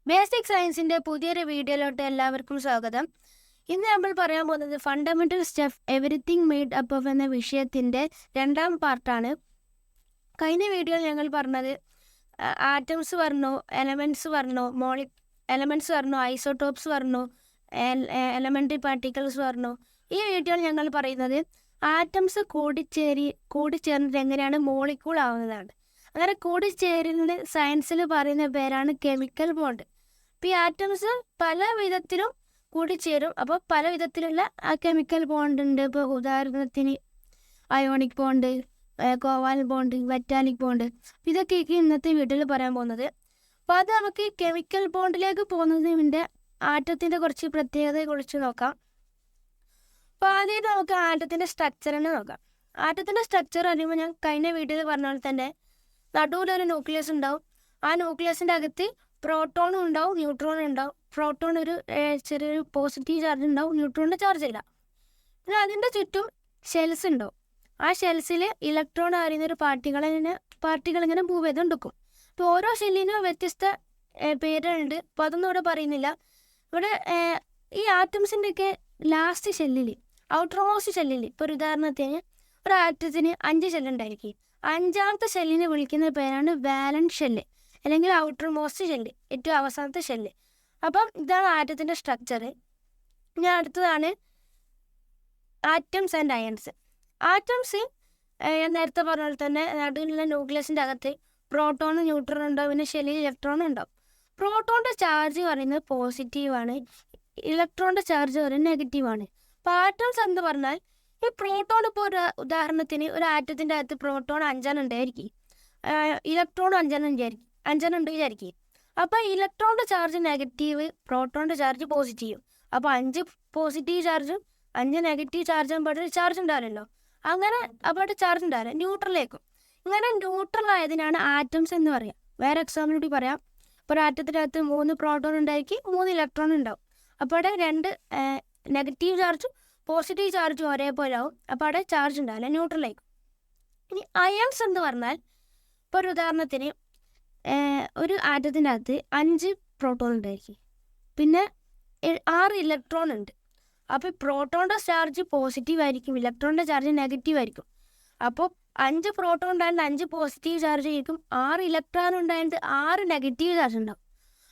Basic സയൻസിന്റെ പുതിയൊരു വീഡിയോയിലോട്ട് എല്ലാവർക്കും സ്വാഗതം. ഇന്ന് നമ്മൾ പറയാൻ പോകുന്നത് fundamental stuff everything made up of എന്ന വിഷയത്തിന്റെ രണ്ടാം പാർട്ടാണ്. കഴിഞ്ഞ വീഡിയോയിൽ ഞങ്ങൾ പറഞ്ഞത് ആറ്റംസ് പറഞ്ഞു, എലമെന്റ്സ് പറഞ്ഞു, എലമെന്റ്സ് പറഞ്ഞു, ഐസോടോപ്സ് പറഞ്ഞു, എലമെന്ററി പാർട്ടിക്കിൾസ് പറഞ്ഞു. ഈ വീഡിയോയിൽ ഞങ്ങൾ പറയുന്നത് ആറ്റംസ് കൂടിച്ചേർന്നിട്ട് എങ്ങനെയാണ് മോളിക്യൂൾ ആവുന്നതാണ്. അങ്ങനെ കൂടിച്ചേരുന്നത് സയൻസിൽ പറയുന്ന പേരാണ് കെമിക്കൽ ബോണ്ട്. അപ്പോൾ ഈ ആറ്റംസ് പല വിധത്തിലും കൂടിച്ചേരും. അപ്പോൾ പല വിധത്തിലുള്ള ആ കെമിക്കൽ ബോണ്ട് ഉണ്ട്. ഇപ്പോൾ ഉദാഹരണത്തിന് ionic bond, covalent bond, metallic bond. ഇതൊക്കെ ഇന്നത്തെ വീഡിയോയിൽ പറയാൻ പോകുന്നത്. അപ്പോൾ അത് നമുക്ക് കെമിക്കൽ ബോണ്ടിലേക്ക് പോകുന്നതിൻ്റെ ആറ്റത്തിൻ്റെ കുറച്ച് പ്രത്യേകതയെക്കുറിച്ച് നോക്കാം. അപ്പോൾ ആദ്യം നമുക്ക് ആറ്റത്തിൻ്റെ സ്ട്രക്ചറിനെ നോക്കാം. ആറ്റത്തിൻ്റെ സ്ട്രക്ചർ അറിയുമ്പോൾ ഞാൻ കഴിഞ്ഞ വീഡിയോയിൽ പറഞ്ഞ പോലെ തന്നെ നടുവിലൊരു ന്യൂക്ലിയസ് ഉണ്ടാവും. ആ ന്യൂക്ലിയസിൻ്റെ അകത്ത് പ്രോട്ടോണും ഉണ്ടാവും, ന്യൂട്രോണും ഉണ്ടാവും. പ്രോട്ടോൺ ഒരു ചെറിയൊരു പോസിറ്റീവ് ചാർജ് ഉണ്ടാവും, ന്യൂട്രോണിൻ്റെ ചാർജ് ഇല്ല. പിന്നെ അതിൻ്റെ ചുറ്റും ഷെൽസ് ഉണ്ടാവും. ആ ഷെൽസിൽ ഇലക്ട്രോൺ അറിയുന്നൊരു പാർട്ടികൾ ഇങ്ങനെ മൂവ് ചെയ്തുകൊണ്ടിരിക്കും. അപ്പോൾ ഓരോ ഷെല്ലിനും വ്യത്യസ്ത പേരുണ്ട്. അപ്പോൾ അതൊന്നും ഇവിടെ പറയുന്നില്ല. ഇവിടെ ഈ ആറ്റംസിൻ്റെയൊക്കെ ലാസ്റ്റ് ഷെല്ലിൽ, ഔട്ടർ മോസ്റ്റ് ഷെല്ലിൽ, ഇപ്പോൾ ഒരു ഉദാഹരണത്തിന് ഒരു ആറ്റത്തിന് 5 ഷെല്ലുണ്ടായിരിക്കും. 5ാമത്തെ ഷെല്ലിനെ വിളിക്കുന്ന പേരാണ് വാലൻറ്റ് ഷെല്ല്, അല്ലെങ്കിൽ ഔട്ടർ മോസ്റ്റ് ഷെല്ല്, ഏറ്റവും അവസാനത്തെ ഷെല്ല്. അപ്പം ഇതാണ് ആറ്റത്തിൻ്റെ സ്ട്രക്ചർ. ഇനി അടുത്തതാണ് ആറ്റംസ് ആൻഡ് അയൺസ്. ആറ്റംസ് ഞാൻ നേരത്തെ പറഞ്ഞ പോലെ തന്നെ നടുവിലുള്ള ന്യൂക്ലിയസിൻ്റെ അകത്ത് പ്രോട്ടോണും ന്യൂട്രോണും ഉണ്ടാവും, പിന്നെ ഷെല്ലിൽ ഇലക്ട്രോണും ഉണ്ടാവും. പ്രോട്ടോണിൻ്റെ ചാർജ് പറയുന്നത് പോസിറ്റീവാണ്, ഇലക്ട്രോണിൻ്റെ ചാർജ് പറയുന്നത് നെഗറ്റീവാണ്. അപ്പോൾ ആറ്റംസ് എന്ന് പറഞ്ഞാൽ ഈ പ്രോട്ടോൺ, ഇപ്പോൾ ഒരു ഉദാഹരണത്തിന് ഒരു ആറ്റത്തിൻ്റെ അകത്ത് പ്രോട്ടോൺ 5 ഉണ്ടായിരിക്കും, ഇലക്ട്രോൺ 5 ഉണ്ട് വിചാരിക്കും. അപ്പോൾ ഇലക്ട്രോണിൻ്റെ ചാർജ് നെഗറ്റീവ്, പ്രോട്ടോണിൻ്റെ ചാർജ് പോസിറ്റീവ്. അപ്പോൾ 5 പോസിറ്റീവ് ചാർജും 5 നെഗറ്റീവ് ചാർജും പെട്ടൊരു ചാർജ് ഉണ്ടാവില്ലല്ലോ. അങ്ങനെ അപ്പോൾ ചാർജ് ഉണ്ടാവില്ല, ന്യൂട്രലേക്കും. ഇങ്ങനെ ന്യൂട്രൽ ആയതിനാണ് ആറ്റംസ് എന്ന് പറയാം. വേറെ എക്സാമ്പിൾ കൂടി പറയാം. ഇപ്പോൾ ഒരു ആറ്റത്തിൻ്റെ അകത്ത് 3 പ്രോട്ടോൺ ഉണ്ടായിരിക്കും, 3 ഇലക്ട്രോൺ ഉണ്ടാവും. അപ്പോൾ അവിടെ 2 നെഗറ്റീവ് ചാർജും പോസിറ്റീവ് ചാർജും ഒരേപോലെ ആവും. അപ്പോൾ അവിടെ ചാർജ് ഉണ്ടാവില്ല, ന്യൂട്രലായിരിക്കും. ഇനി അയൺസ് എന്ന് പറഞ്ഞാൽ, ഇപ്പോൾ ഒരു ഉദാഹരണത്തിന് ഒരു ആറ്റത്തിൻ്റെ അകത്ത് 5 പ്രോട്ടോൺ ഉണ്ടായിരിക്കും, പിന്നെ 6 ഇലക്ട്രോൺ ഉണ്ട്. അപ്പോൾ പ്രോട്ടോണിൻ്റെ ചാർജ് പോസിറ്റീവ് ആയിരിക്കും, ഇലക്ട്രോണിൻ്റെ ചാർജ് നെഗറ്റീവ് ആയിരിക്കും. അപ്പോൾ 5 പ്രോട്ടോൺ ഉണ്ടായിട്ട് 5 പോസിറ്റീവ് ചാർജ് ആയിരിക്കും, 6 ഇലക്ട്രോൺ ഉണ്ടായിട്ട് 6 നെഗറ്റീവ് ചാർജ് ഉണ്ടാവും.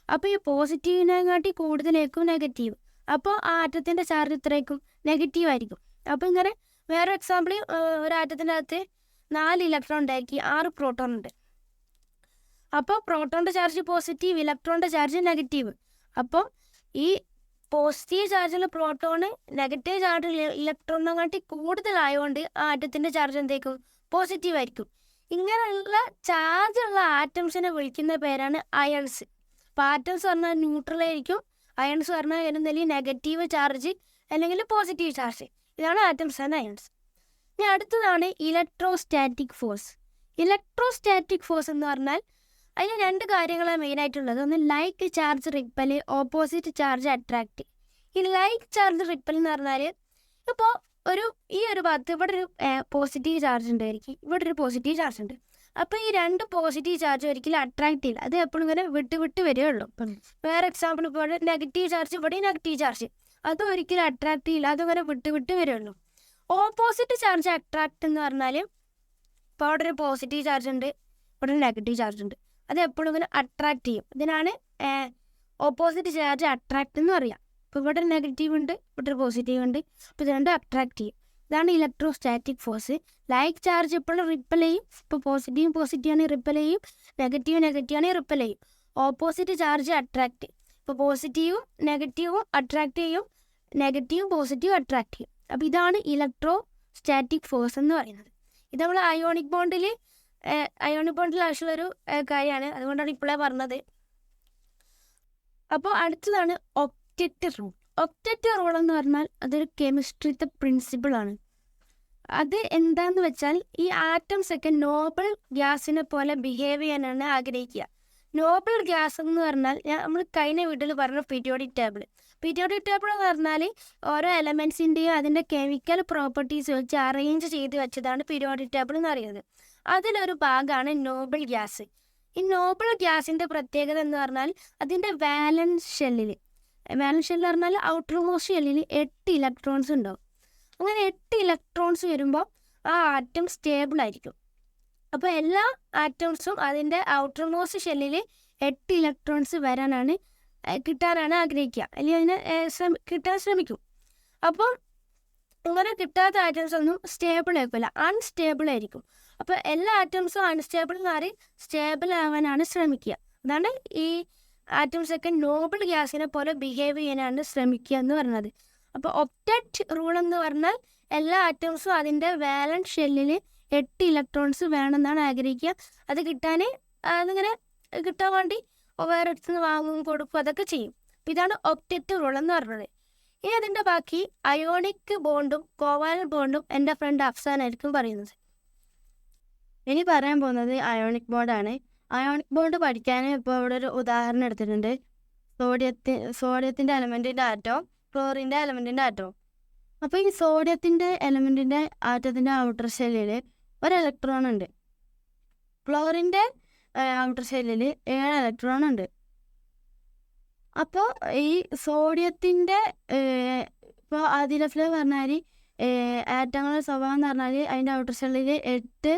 അപ്പോൾ ഈ പോസിറ്റീവിനെക്കാട്ടി കൂടുതലേക്കും നെഗറ്റീവ്. അപ്പോൾ ആ ആറ്റത്തിൻ്റെ ചാർജ് ഇത്രയ്ക്കും നെഗറ്റീവ് ആയിരിക്കും. അപ്പോൾ ഇങ്ങനെ വേറെ എക്സാമ്പിൾ, ഒരു ആറ്റത്തിൻ്റെ അകത്ത് 4 ഇലക്ട്രോൺ ഉണ്ടായിരിക്കും, 6 പ്രോട്ടോൺ ഉണ്ട്. അപ്പോൾ പ്രോട്ടോണിൻ്റെ ചാർജ് പോസിറ്റീവ്, ഇലക്ട്രോണിൻ്റെ ചാർജ് നെഗറ്റീവ്. അപ്പോൾ ഈ പോസിറ്റീവ് ചാർജുള്ള പ്രോട്ടോണ് നെഗറ്റീവ് ചാർജ് ഇലക്ട്രോണിനെക്കാട്ടി കൂടുതലായതുകൊണ്ട് ആ ആറ്റത്തിൻ്റെ ചാർജ് എന്തേക്കും, പോസിറ്റീവ് ആയിരിക്കും. ഇങ്ങനെയുള്ള ചാർജുള്ള ആറ്റംസിനെ വിളിക്കുന്ന പേരാണ് അയൺസ്. അപ്പോൾ ആറ്റംസ് പറഞ്ഞാൽ ന്യൂട്രലായിരിക്കും, അയൺസ് പറഞ്ഞാൽ എന്തെങ്കിലും നെഗറ്റീവ് ചാർജ് അല്ലെങ്കിൽ പോസിറ്റീവ് ചാർജ്. ഇതാണ് ആറ്റംസ് ആൻഡ് അയൺസ്. ഇനി അടുത്തതാണ് ഇലക്ട്രോസ്റ്റാറ്റിക് ഫോഴ്സ്. ഇലക്ട്രോസ്റ്റാറ്റിക് ഫോഴ്സ് എന്ന് പറഞ്ഞാൽ അതിന് 2 കാര്യങ്ങളാണ് മെയിനായിട്ടുള്ളത്. ഒന്ന് like charge ripple, opposite charge attract. ഈ ലൈക്ക് ചാർജ് റിപ്പൽ എന്ന് പറഞ്ഞാൽ, ഇപ്പോൾ ഈ ഒരു ഭാഗത്ത് ഇവിടെ ഒരു പോസിറ്റീവ് ചാർജ് ഉണ്ടായിരിക്കും, ഇവിടെ ഒരു പോസിറ്റീവ് ചാർജ് ഉണ്ട്. അപ്പോൾ ഈ 2 പോസിറ്റീവ് ചാർജ് ഒരിക്കലും അട്രാക്റ്റ് ചെയ്യില്ല, അത് എപ്പോഴും ഇങ്ങനെ വിട്ട് വരികയുള്ളൂ. വേറെ എക്സാമ്പിൾ, ഇപ്പോൾ നെഗറ്റീവ് ചാർജ്, ഇവിടെ നെഗറ്റീവ് ചാർജ്, അതും ഒരിക്കലും അട്രാക്റ്റ് ചെയ്യില്ല, അതിങ്ങനെ വിട്ട് വരികയുള്ളൂ. ഓപ്പോസിറ്റ് ചാർജ് അട്രാക്റ്റ് എന്ന് പറഞ്ഞാൽ, ഇപ്പോൾ അവിടെ ഒരു പോസിറ്റീവ് ചാർജ് ഉണ്ട്, ഇവിടെ ഒരു നെഗറ്റീവ് ചാർജ് ഉണ്ട്, അത് എപ്പോഴും ഇങ്ങനെ അട്രാക്റ്റ് ചെയ്യും. ഇതിനാണ് ഓപ്പോസിറ്റ് ചാർജ് അട്രാക്റ്റ് എന്ന് പറയുക. ഇപ്പോൾ ഇവിടെ ഒരു നെഗറ്റീവ് ഉണ്ട്, ഇവിടെ ഒരു പോസിറ്റീവ് ഉണ്ട്, അപ്പോൾ ഇത് രണ്ടും അട്രാക്റ്റ് ചെയ്യും. ഇതാണ് ഇലക്ട്രോസ്റ്റാറ്റിക് ഫോഴ്സ്. ലൈക്ക് ചാർജ് എപ്പോഴും റിപ്പൽ ചെയ്യും. ഇപ്പോൾ പോസിറ്റീവ് ആണെങ്കിൽ റിപ്പൽ ചെയ്യും, നെഗറ്റീവ് ആണെങ്കിൽ റിപ്പൽ ചെയ്യും. ഓപ്പോസിറ്റ് ചാർജ് അട്രാക്റ്റ്, ഇപ്പോൾ പോസിറ്റീവും നെഗറ്റീവും അട്രാക്റ്റ് ചെയ്യും, നെഗറ്റീവും പോസിറ്റീവും അട്രാക്റ്റ് ചെയ്യും. അപ്പോൾ ഇതാണ് ഇലക്ട്രോസ്റ്റാറ്റിക് ഫോഴ്സ് എന്ന് പറയുന്നത്. ഇത് നമ്മൾ അയോണിക് ബോണ്ടിൽ ആവശ്യമുള്ളൊരു കാര്യമാണ്, അതുകൊണ്ടാണ് ഇപ്പോഴേ പറഞ്ഞത്. അപ്പോൾ അടുത്തതാണ് ഒക്റ്ററ്റ് റൂൾ. ഒക്റ്ററ്റ് റൂൾ എന്ന് പറഞ്ഞാൽ അതൊരു കെമിസ്ട്രിത്തെ പ്രിൻസിപ്പിളാണ്. അത് എന്താന്ന് വെച്ചാൽ, ഈ ആറ്റംസ് ഒക്കെ നോബിൾ ഗ്യാസിനെ പോലെ ബിഹേവ് ചെയ്യാനാണ് ആഗ്രഹിക്കുക. നോബിൾ ഗ്യാസ് എന്ന് പറഞ്ഞാൽ നമ്മൾ കഴിഞ്ഞ വീഡിയോയിൽ പറഞ്ഞ പീരിയോഡിക് ടേബിൾ എന്ന് പറഞ്ഞാൽ ഓരോ എലമെൻസിൻ്റെയും അതിൻ്റെ കെമിക്കൽ പ്രോപ്പർട്ടീസ് വെച്ച് അറേഞ്ച് ചെയ്ത് വെച്ചതാണ് പീരിയോഡിക് ടേബിൾ എന്ന് പറയുന്നത്. അതിലൊരു ഭാഗമാണ് നോബിൾ ഗ്യാസ്. ഈ നോബിൾ ഗ്യാസിൻ്റെ പ്രത്യേകത എന്ന് പറഞ്ഞാൽ അതിൻ്റെ വാലൻസ് ഷെല്ലിൽ പറഞ്ഞാൽ ഔട്ടർ മോസ്റ്റ് ഷെല്ലിൽ 8 ഇലക്ട്രോൺസ് ഉണ്ടാവും. അങ്ങനെ 8 ഇലക്ട്രോൺസ് വരുമ്പോൾ ആ ആറ്റം സ്റ്റേബിൾ ആയിരിക്കും. അപ്പോൾ എല്ലാ ആറ്റംസും അതിൻ്റെ ഔട്ടർ മോസ്റ്റ് ഷെല്ലിൽ 8 ഇലക്ട്രോൺസ് കിട്ടാനാണ് ആഗ്രഹിക്കുക, അല്ലെങ്കിൽ അതിനെ കിട്ടാൻ ശ്രമിക്കും. അപ്പോൾ അങ്ങനെ കിട്ടാത്ത ആറ്റംസ് ഒന്നും സ്റ്റേബിൾ ആയിരിക്കില്ല, അൺസ്റ്റേബിൾ ആയിരിക്കും. അപ്പോൾ എല്ലാ ആറ്റംസും അൺസ്റ്റേബിൾ മാറി സ്റ്റേബിൾ ആവാനാണ് ശ്രമിക്കുക. അതാണ് ഈ ആറ്റംസൊക്കെ നോബിൾ ഗ്യാസിനെ പോലെ ബിഹേവ് ചെയ്യാനാണ് ശ്രമിക്കുക എന്ന് പറയുന്നത്. അപ്പോൾ ഒക്ടറ്റ് റൂൾ എന്ന് പറഞ്ഞാൽ എല്ലാ ആറ്റംസും അതിൻ്റെ വാലൻസ് ഷെല്ലിൽ 8 ഇലക്ട്രോൺസ് വേണമെന്നാണ് ആഗ്രഹിക്കുക. അത് അതിങ്ങനെ കിട്ടാൻ വേണ്ടി വേറെ അടുത്തുനിന്ന് വാങ്ങും, കൊടുക്കും, അതൊക്കെ ചെയ്യും. ഇതാണ് ഒക്ടറ്റ് റൂൾ എന്ന് പറഞ്ഞത്. ഇനി അതിൻ്റെ ബാക്കി അയോണിക് ബോണ്ടും കോവാലന്റ് ബോണ്ടും എൻ്റെ ഫ്രണ്ട് അഫ്സാനായിരിക്കും പറയുന്നത്. ഇനി പറയാൻ പോകുന്നത് അയോണിക് ബോണ്ടാണ്. അയോണിക് ബോണ്ട് പഠിക്കാൻ ഇപ്പോൾ ഇവിടെ ഒരു ഉദാഹരണം എടുത്തിട്ടുണ്ട്. സോഡിയത്തിൻ്റെ എലമെൻറ്റിൻ്റെ ആറ്റവും ക്ലോറിൻ്റെ എലമെൻറ്റിൻ്റെ ആറ്റവും. അപ്പോൾ ഈ സോഡിയത്തിൻ്റെ എലമെൻറ്റിൻ്റെ ആറ്റത്തിൻ്റെ ഔട്ടർ ഷെല്ലിൽ ഒരു ഇലക്ട്രോൺ ഉണ്ട്. ക്ലോറിൻ്റെ ഔട്ടർ ഷെല്ലിൽ 7 ഇലക്ട്രോൺ ഉണ്ട്. അപ്പോൾ ഈ സോഡിയത്തിൻ്റെ ഇപ്പോൾ അതിലഫിൽ പറഞ്ഞാൽ ആറ്റങ്ങളുടെ സ്വഭാവം എന്ന് പറഞ്ഞാൽ അതിൻ്റെ ഔട്ടർ ഷെല്ലിൽ 8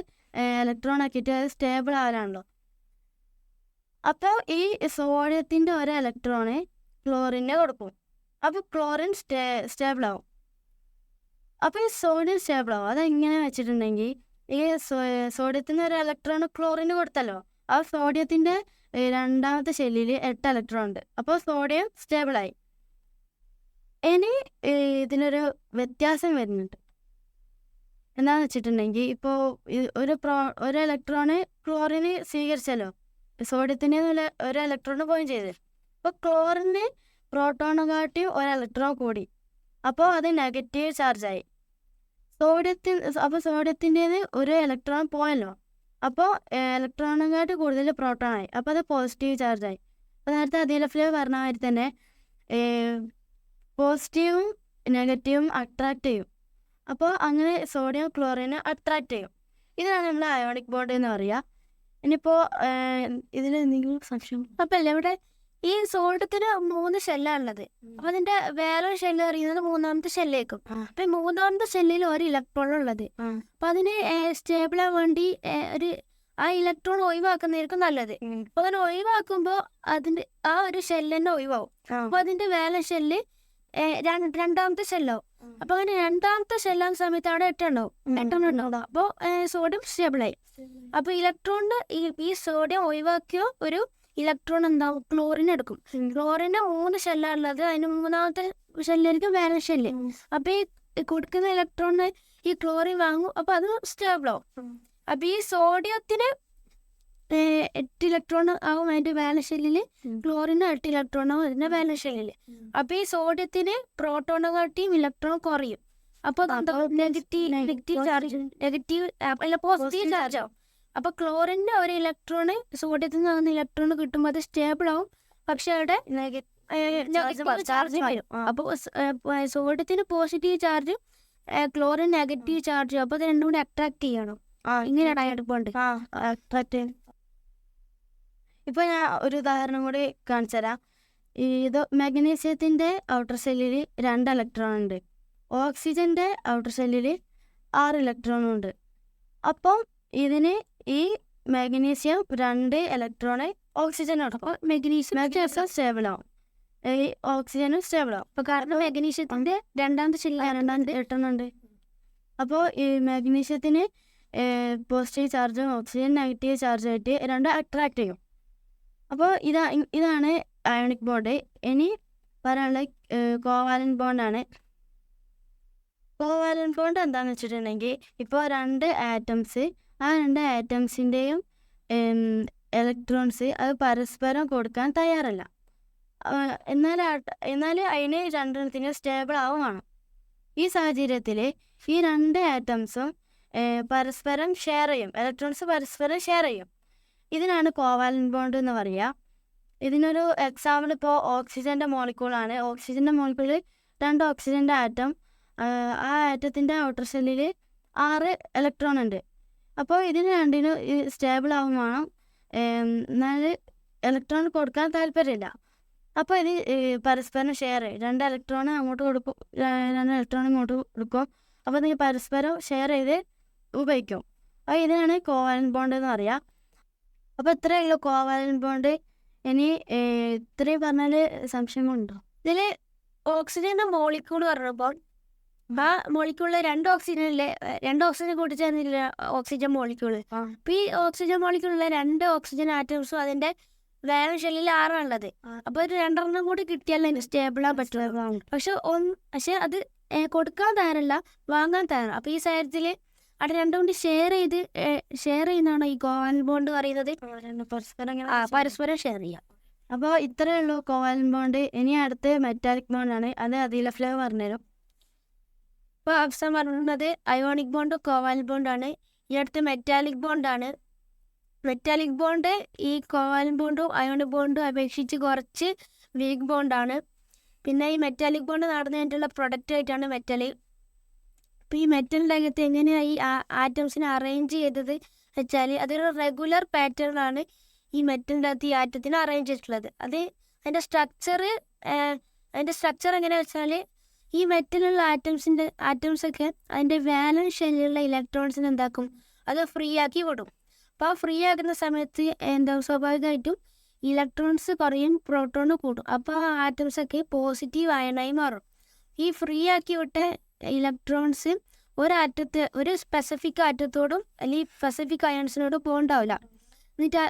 ഇലക്ട്രോൺ ആക്കിയിട്ട് അത് സ്റ്റേബിൾ ആവാനാണല്ലോ. അപ്പോൾ ഈ സോഡിയത്തിൻ്റെ ഒരു ഇലക്ട്രോണ് ക്ലോറിനെ കൊടുക്കും. അപ്പോൾ ക്ലോറിൻ സ്റ്റേബിൾ ആവും. അപ്പോൾ ഈ സോഡിയം സ്റ്റേബിൾ ആവും. അതെങ്ങനെ വെച്ചിട്ടുണ്ടെങ്കിൽ ഈ സോഡിയത്തിന് ഒരു ഇലക്ട്രോൺ ക്ലോറിന് കൊടുത്തല്ലോ, ആ സോഡിയത്തിൻ്റെ രണ്ടാമത്തെ ഷെല്ലിൽ 8 ഇലക്ട്രോൺ ഉണ്ട്. അപ്പോൾ സോഡിയം സ്റ്റേബിളായി. ഇനി ഇതിനൊരു വ്യത്യാസം വരുന്നുണ്ട്. എന്താണെന്ന് വെച്ചിട്ടുണ്ടെങ്കിൽ ഇപ്പോൾ ഒരു ഇലക്ട്രോണ് ക്ലോറിന് സ്വീകരിച്ചല്ലോ, സോഡിയത്തിൻ്റെ ഒരു ഇലക്ട്രോണ് പോയും ചെയ്ത്. അപ്പോൾ ക്ലോറിന് പ്രോട്ടോണെക്കാട്ടിയും ഒരു ഇലക്ട്രോൺ കൂടി, അപ്പോൾ അത് നെഗറ്റീവ് ചാർജായി. സോഡിയത്തിൻ്റേത് ഒരു ഇലക്ട്രോൺ പോയല്ലോ, അപ്പോൾ ഇലക്ട്രോണിനെക്കാട്ടി കൂടുതൽ പ്രോട്ടോണായി, അപ്പോൾ അത് പോസിറ്റീവ് ചാർജായി. അപ്പോൾ നേരത്തെ അതിലഫിൽ പറഞ്ഞ മാതിരി തന്നെ പോസിറ്റീവും നെഗറ്റീവും അട്രാക്റ്റ് ചെയ്യും. അപ്പോൾ അങ്ങനെ സോഡിയം ക്ലോറിനെ അട്രാക്റ്റ് ചെയ്യും. ഇതാണ് നമ്മൾ അയോണിക് ബോണ്ട് എന്ന് പറയുക. ഇനിയിപ്പോൾ ഇതിൽ എന്തെങ്കിലും സംശയം? അപ്പം അല്ലേ ഇവിടെ ഈ സോഡിയത്തിന് 3 ഷെല്ലാണുള്ളത്. അപ്പോൾ അതിൻ്റെ വേറെ ഷെല്ല് അറിയുന്നത് 3ാമത്തെ ഷെല്ലേക്കും. അപ്പം 3ാമത്തെ ഷെല്ലിൽ ഒരു ഇലക്ട്രോൺ ഉള്ളത്. അപ്പം അതിന് സ്റ്റേബിൾ ആവാൻ വേണ്ടി ആ ഇലക്ട്രോൺ ഒഴിവാക്കുന്നതായിരിക്കും നല്ലത്. അപ്പോൾ അങ്ങനെ ഒഴിവാക്കുമ്പോൾ അതിൻ്റെ ആ ഒരു ഷെല്ല് തന്നെ ഒഴിവാകും. അപ്പോൾ അതിൻ്റെ വേറെ ഷെല്ല് രണ്ടാമത്തെ ഷെല്ലാവും. അപ്പോൾ അങ്ങനെ രണ്ടാമത്തെ ഷെല്ലാകുന്ന സമയത്ത് അവിടെ 8 ഉണ്ടാവും. അപ്പോൾ സോഡിയം സ്റ്റേബിളായി. അപ്പോൾ ഇലക്ട്രോണിന് ഈ സോഡിയം ഒഴിവാക്കിയോ ഒരു ഇലക്ട്രോൺ എന്താവും, ക്ലോറിൻ എടുക്കും. ക്ലോറിന് 3 ഷെല്ലുള്ളത്, അതിന് 3ാമത്തെ ഷെല്ലായിരിക്കും വേറെ ഷെല്ല്. അപ്പോൾ ഈ കൊടുക്കുന്ന ഇലക്ട്രോണിന് ഈ ക്ലോറിൻ വാങ്ങും, അപ്പോൾ അത് സ്റ്റേബിളാവും. അപ്പോൾ ഈ സോഡിയത്തിന് 8 ഇലക്ട്രോൺ ആവും അതിൻ്റെ വേറെ ഷെല്ലിൽ, ക്ലോറിന് 8 ഇലക്ട്രോൺ ആവും അതിൻ്റെ വേറെ ഷെല്ലിൽ. അപ്പോൾ ഈ സോഡിയത്തിന് പ്രോട്ടോണെക്കാട്ടിയും ഇലക്ട്രോൺ കുറയും. അപ്പോൾ നെഗറ്റീവ് പോസിറ്റീവ് ചാർജ് ആവും. അപ്പോൾ ക്ലോറിൻ്റെ ഒരു ഇലക്ട്രോണ് സോഡിയത്തിൽ നിന്ന് ആകുന്ന ഇലക്ട്രോൺ കിട്ടുമ്പോൾ അത് സ്റ്റേബിൾ ആവും, പക്ഷെ അവിടെ ചാർജ് വരും. അപ്പോൾ സോഡിയത്തിന് പോസിറ്റീവ് ചാർജും ക്ലോറിൻ നെഗറ്റീവ് ചാർജും, അപ്പോൾ അത് രണ്ടും കൂടി അട്രാക്ട് ചെയ്യണം. ഇങ്ങനെയാണ് അയാൾക്കുണ്ട് അട്രാക്ട്. ഇപ്പോൾ ഞാൻ ഒരു ഉദാഹരണം കൂടി കാണിച്ചു തരാം. ഇത് മാഗ്നീഷ്യത്തിൻ്റെ ഔട്ടർ ഷെല്ലിൽ 2 ഇലക്ട്രോൺ ഉണ്ട്. ഓക്സിജൻ്റെ ഔട്ടർ ഷെല്ലിൽ 6 ഇലക്ട്രോണും ഉണ്ട്. അപ്പം ഇതിന് ഈ മാഗ്നീഷ്യം 2 ഇലക്ട്രോണ് ഓക്സിജൻ കൊടുക്കും. മാഗ്നീഷ്യം സ്റ്റേബിൾ ആവും, ഈ ഓക്സിജനും സ്റ്റേബിൾ ആവും. അപ്പോൾ കാരണം മാഗ്നീഷ്യത്തിൻ്റെ രണ്ടാമത്തെ ഷെല്ലിൽ 8 ഉണ്ട്. അപ്പോൾ ഈ മാഗ്നീഷ്യത്തിന് പോസിറ്റീവ് ചാർജും ഓക്സിജൻ നെഗറ്റീവ് ചാർജുമായിട്ട് 2 അട്രാക്ട് ചെയ്യും. അപ്പോൾ ഇതാണ് അയോണിക് ബോണ്ട്. ഇനി പറയാനുള്ള കോവാലന്റ് ബോണ്ടാണ്. കോവാലന്റ് ബോണ്ട് എന്താണെന്ന് വെച്ചിട്ടുണ്ടെങ്കിൽ ഇപ്പോൾ 2 ആറ്റംസ്, ആ 2 ആറ്റംസിൻ്റെയും ഇലക്ട്രോൺസ് അത് പരസ്പരം കൊടുക്കാൻ തയ്യാറല്ല. എന്നാൽ അതിന് 2 സ്റ്റേബിൾ ആവും വേണം. ഈ സാഹചര്യത്തിൽ ഈ 2 ആറ്റംസും പരസ്പരം ഷെയർ ചെയ്യും, ഇലക്ട്രോൺസ് പരസ്പരം ഷെയർ ചെയ്യും. ഇതിനാണ് കോവാലന്റ് ബോണ്ട് എന്ന് പറയുക. ഇതിനൊരു എക്സാമ്പിൾ ഇപ്പോൾ ഓക്സിജൻ്റെ മോളിക്യൂളാണ്. ഓക്സിജൻ്റെ മോളിക്യൂളിൽ 2 ഓക്സിജൻ്റെ ആറ്റം, ആ ആറ്റത്തിൻ്റെ ഔട്ടർ ഷെല്ലിൽ 6 ഇലക്ട്രോൺ ഉണ്ട്. അപ്പോൾ ഇതിന് രണ്ടിനും സ്റ്റേബിൾ ആവും വേണം, എന്നാൽ ഇലക്ട്രോൺ കൊടുക്കാൻ താല്പര്യമില്ല. അപ്പോൾ ഇത് പരസ്പരം ഷെയർ ചെയ്യും. 2 ഇലക്ട്രോൺ അങ്ങോട്ട് കൊടുക്കും, 2 ഇലക്ട്രോൺ ഇങ്ങോട്ട് കൊടുക്കും. അപ്പോൾ ഇത് പരസ്പരം ഷെയർ ചെയ്ത് ഉപയോഗിക്കും. അപ്പോൾ ഇതിനാണ് കോവാലന്റ് ബോണ്ട് എന്ന് പറയുക. അപ്പോൾ ഇത്രയേ ഉള്ളൂ കോവാലന്റ് ബോണ്ട്. ഇനി ഇത്രയും പറഞ്ഞാൽ സംശയങ്ങളുണ്ടോ? ഇതിൽ ഓക്സിജന്റെ മോളിക്യൂൾ പറഞ്ഞപ്പോൾ ആ മോളിക്യൂളിൽ 2 ഓക്സിജനിലെ 2 ഓക്സിജൻ കൂട്ടിച്ചേർന്നില്ല ഓക്സിജൻ മോളിക്യൂള്. അപ്പൊ ഈ ഓക്സിജൻ മോളിക്യൂളിലെ 2 ഓക്സിജൻ ആറ്റംസും അതിന്റെ വാലൻസ് ഷെല്ലിൽ 6 ഉള്ളത്. അപ്പൊ ഒരു 2 കൂടി കിട്ടിയാലേ സ്റ്റേബിളാൻ പറ്റുള്ളൂ. പക്ഷെ അത് കൊടുക്കാൻ തയ്യാറല്ല, വാങ്ങാൻ തയ്യാറ്. അപ്പൊ ഈ സാഹചര്യത്തില് അവിടെ 2 കൊണ്ട് ഷെയർ ചെയ്യുന്നതാണ് ഈ കോവാലന്റ് ബോണ്ട് പറയുന്നത്. പരസ്പരം ഷെയർ ചെയ്യാം. അപ്പോൾ ഇത്രയേ ഉള്ളൂ കോവാലന്റ് ബോണ്ട്. ഇനി അടുത്ത് മെറ്റാലിക് ബോണ്ടാണ്. അത് അതിലഫ്ലേ പറഞ്ഞുതരും. ഇപ്പോൾ അവസാനം പറയുന്നത് അയോണിക് ബോണ്ട് കോവാലന്റ് ബോണ്ടാണ്. ഈ അടുത്ത് മെറ്റാലിക് ബോണ്ടാണ്. മെറ്റാലിക് ബോണ്ട് ഈ കോവാലന്റ് ബോണ്ടും അയോണിക് ബോണ്ടും അപേക്ഷിച്ച് കുറച്ച് വീക്ക് ബോണ്ടാണ്. പിന്നെ ഈ മെറ്റാലിക് ബോണ്ട് നടന്നു കഴിഞ്ഞിട്ടുള്ള പ്രൊഡക്റ്റ് ആയിട്ടാണ് മെറ്റൽ. അപ്പോൾ ഈ മെറ്റലിൻ്റെ അകത്ത് എങ്ങനെയാണ് ഈ ആറ്റംസിനെ അറേഞ്ച് ചെയ്തത് വെച്ചാൽ അതൊരു റെഗുലർ പാറ്റേൺ ആണ് ഈ മെറ്റലിൻ്റെ അകത്ത് ഈ ആറ്റത്തിന് അറേഞ്ച് ചെയ്തിട്ടുള്ളത്. അതിൻ്റെ സ്ട്രക്ചർ എങ്ങനെയാണെന്ന് വെച്ചാൽ ഈ മെറ്റലുള്ള ആറ്റംസൊക്കെ അതിൻ്റെ വാലൻസ് ഷെല്ലിലുള്ള ഇലക്ട്രോൺസിനെ എന്താക്കും, അത് ഫ്രീ ആക്കി വിടും. അപ്പോൾ ആ ഫ്രീ ആക്കുന്ന സമയത്ത് സ്വാഭാവികമായിട്ടും ഇലക്ട്രോൺസ് കുറയും, പ്രോട്ടോൺ കൂടും. അപ്പോൾ ആ ആറ്റംസൊക്കെ പോസിറ്റീവ് അയണായി മാറും. ഈ ഫ്രീ ആക്കി വിട്ട ഇലക്ട്രോൺസ് ഒരു സ്പെസിഫിക് ആറ്റത്തോടും അല്ലെങ്കിൽ സ്പെസിഫിക് അയൺസിനോടും ബോണ്ടാവില്ല. എന്നിട്ട്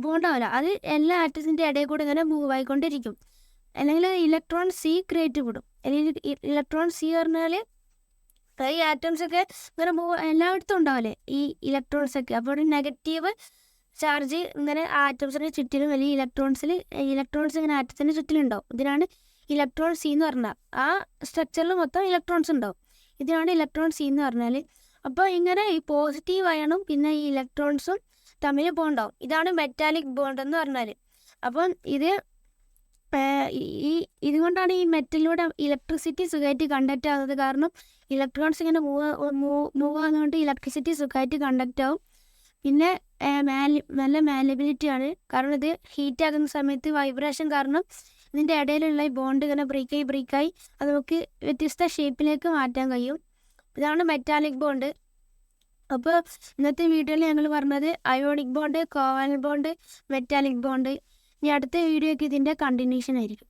ബോണ്ടാവില്ല, അത് എല്ലാ ആറ്റത്തിൻ്റെ ഇടയിൽ കൂടെ ഇങ്ങനെ മൂവ് ആയിക്കൊണ്ടിരിക്കും. അല്ലെങ്കിൽ ഇലക്ട്രോൺ സി ക്രിയേറ്റ് വിടും. അല്ലെങ്കിൽ ഇലക്ട്രോൺ സി പറഞ്ഞാൽ ഈ ആറ്റംസൊക്കെ ഇങ്ങനെ എല്ലായിടത്തും ഉണ്ടാവില്ലേ ഈ ഇലക്ട്രോൺസൊക്കെ. അപ്പോൾ ഒരു നെഗറ്റീവ് ചാർജ് ഇങ്ങനെ ആറ്റംസിന് ചുറ്റിലും അല്ലെങ്കിൽ ഇലക്ട്രോൺസ് ഇങ്ങനെ ആറ്റത്തിന് ചുറ്റിലുണ്ടാവും. ഇതിനാണ് ഇലക്ട്രോൺ സി എന്ന് പറഞ്ഞാൽ. ആ സ്ട്രക്ചറിൽ മൊത്തം ഇലക്ട്രോൺസ് ഉണ്ടാവും. ഇതിനാണ് ഇലക്ട്രോൺ സി എന്ന് പറഞ്ഞാൽ. അപ്പോൾ ഇങ്ങനെ ഈ പോസിറ്റീവ് അയണും പിന്നെ ഈ ഇലക്ട്രോൺസും തമ്മിൽ ബോണ്ടാവും. ഇതാണ് മെറ്റാലിക് ബോണ്ട് എന്ന് പറഞ്ഞാൽ. അപ്പം ഇതുകൊണ്ടാണ് ഈ മെറ്റലിലൂടെ ഇലക്ട്രിസിറ്റി സുഖമായിട്ട് കണ്ടക്റ്റ് ആകുന്നത്. കാരണം ഇലക്ട്രോൺസ് ഇങ്ങനെ മൂവ് ആകുന്നതുകൊണ്ട് ഇലക്ട്രിസിറ്റി സുഖമായിട്ട് കണ്ടക്റ്റ് ആവും. പിന്നെ നല്ല മാലബിലിറ്റി ആണ്. കാരണം ഇത് ഹീറ്റ് ആകുന്ന സമയത്ത് വൈബ്രേഷൻ കാരണം ഇതിൻ്റെ ഇടയിലുള്ള ഈ ബോണ്ട് ഇങ്ങനെ ബ്രേക്കായി അത് നമുക്ക് വ്യത്യസ്ത ഷേപ്പിലേക്ക് മാറ്റാൻ കഴിയും. ഇതാണ് മെറ്റാലിക് ബോണ്ട്. അപ്പോൾ ഇന്നത്തെ വീഡിയോയിൽ ഞങ്ങൾ പറഞ്ഞത് ionic bond, covalent bond, metallic bond. ഇനി അടുത്ത വീഡിയോയ്ക്ക് ഇതിൻ്റെ കണ്ടിന്യൂഷൻ ആയിരിക്കും.